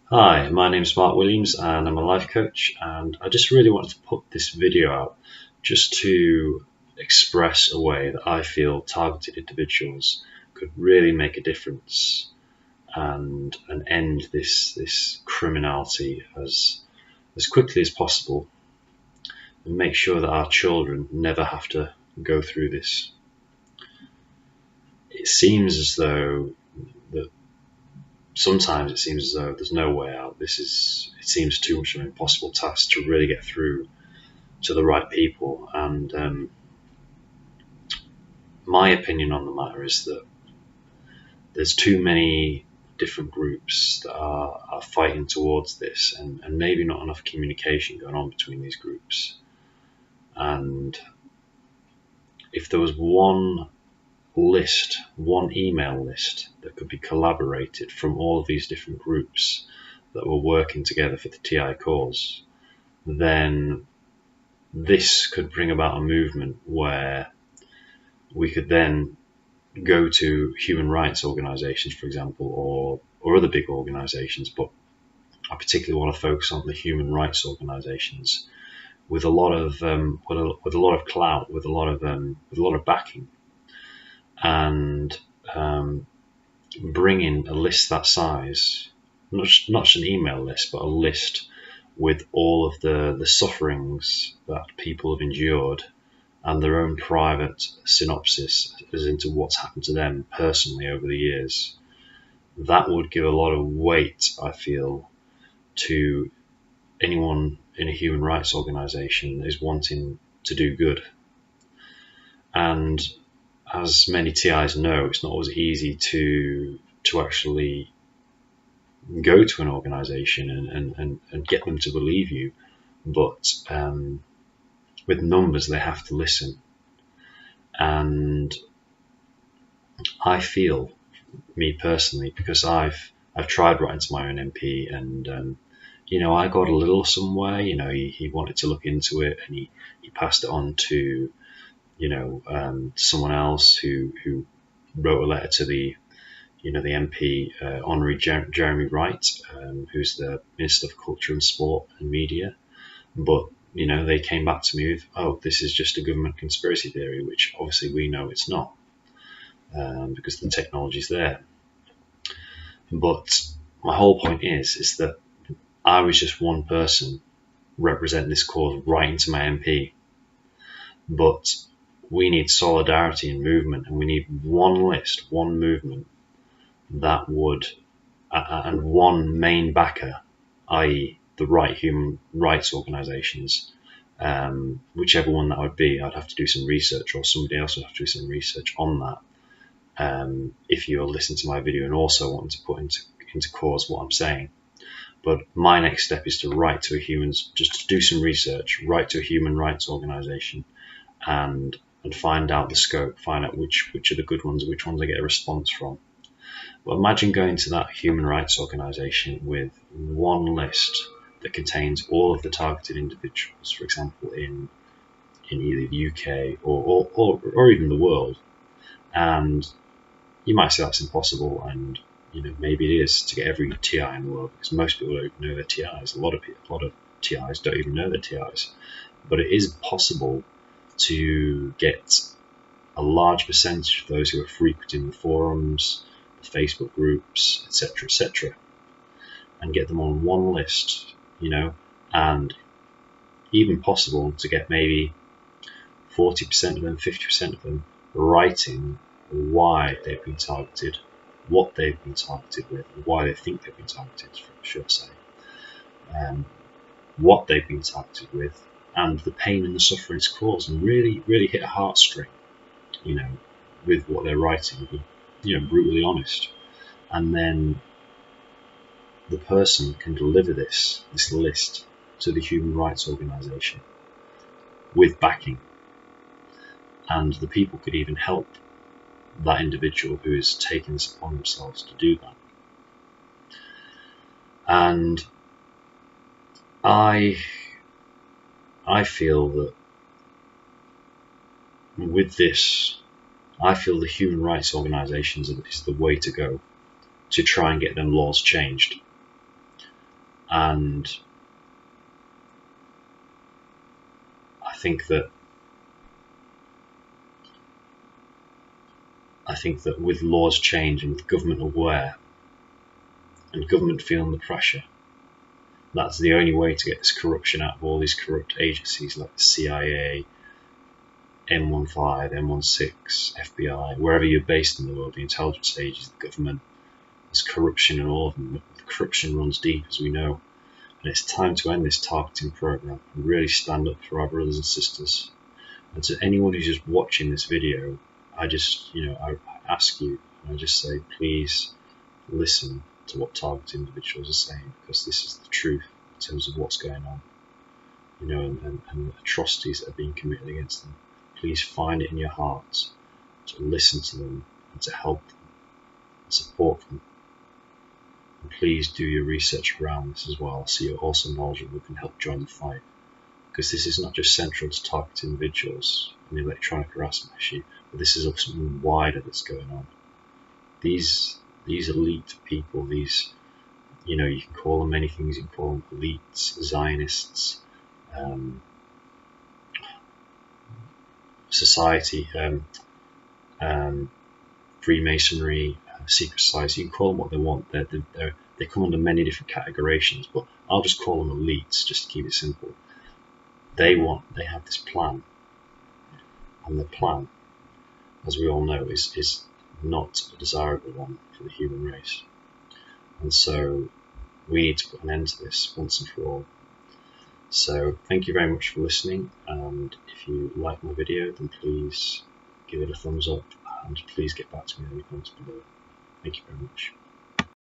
Hi, my name is Mark Williams and I'm a life coach, and I just really wanted to put this video out just to express a way that I feel targeted individuals could really make a difference and end this criminality as quickly as possible, and make sure that our children never have to go through this. It seems as though that sometimes it seems as though there's no way out. It seems too much of an impossible task to really get through to the right people. And my opinion on the matter is that there's too many different groups that are fighting towards this, and maybe not enough communication going on between these groups. And if there was one email list that could be collaborated from all of these different groups that were working together for the TI cause, then this could bring about a movement where we could then go to human rights organizations, for example, or other big organizations, but I particularly want to focus on the human rights organizations with a lot of clout, with a lot of backing, and bring in a list that size, not just an email list, but a list with all of the sufferings that people have endured and their own private synopsis as into what's happened to them personally over the years. That would give a lot of weight, I feel, to anyone in a human rights organization that is wanting to do good. And as many TIs know, it's not always easy to actually go to an organization and get them to believe you, but with numbers they have to listen. And I feel, me personally, because I've tried writing to my own MP, and I got a little somewhere. He wanted to look into it, and he passed it on to someone else who wrote a letter to the MP, Honorary Jeremy Wright, who's the Minister for Culture and Sport and Media. But they came back to me with, oh, this is just a government conspiracy theory, which obviously we know it's not, because the technology's there. But my whole point is that I was just one person representing this cause writing to my MP. But we need solidarity and movement, and we need one list, one movement that would, and one main backer, i.e. the right human rights organizations, whichever one that would be. I'd have to do some research, or somebody else would have to do some research on that, if you're listening to my video and also wanting to put into cause what I'm saying. But my next step is to write to just to do some research, write to a human rights organization, and find out the scope, find out which are the good ones, which ones I get a response from. Well, imagine going to that human rights organization with one list that contains all of the targeted individuals, for example, in either the UK or even the world. And you might say that's impossible, and maybe it is, to get every TI in the world, because most people don't know their TIs. A lot of TIs don't even know their TIs. But it is possible to get a large percentage of those who are frequenting the forums, the Facebook groups, etc., and get them on one list, and even possible to get maybe 40% of them, 50% of them writing why they've been targeted, what they've been targeted with, why they think they've been targeted, should I say, what they've been targeted with, and the pain and the suffering it's caused, and really hit a heartstring, with what they're writing, brutally honest. And then the person can deliver this list to the human rights organization with backing, and the people could even help that individual who is taking this upon themselves to do that. And I feel that with this, I feel the human rights organisations is the way to go to try and get them laws changed. And I think that with laws changing, with government aware, and government feeling the pressure, that's the only way to get this corruption out of all these corrupt agencies like the CIA, M15, M16, FBI, wherever you're based in the world, the intelligence agencies, the government. There's corruption in all of them. The corruption runs deep, as we know. And it's time to end this targeting program and really stand up for our brothers and sisters. And to anyone who's just watching this video, I just, I ask you, and I just say, please listen to what targeted individuals are saying, because this is the truth in terms of what's going on, and the atrocities that are being committed against them. Please find it in your heart to listen to them and to help them and support them. And please do your research around this as well, so you're also knowledgeable and can help join the fight. Because this is not just central to targeted individuals and the electronic harassment issue, but this is something wider that's going on. These elite people, these, you can call them many things. You can call them elites, Zionists, society, Freemasonry, secret society. You can call them what they want. They come under many different categories, but I'll just call them elites, just to keep it simple. They have this plan, and the plan, as we all know, is not a desirable one for the human race. And so we need to put an end to this once and for all. So thank you very much for listening, and if you like my video, then please give it a thumbs up, and please get back to me in the comments below. Thank you very much.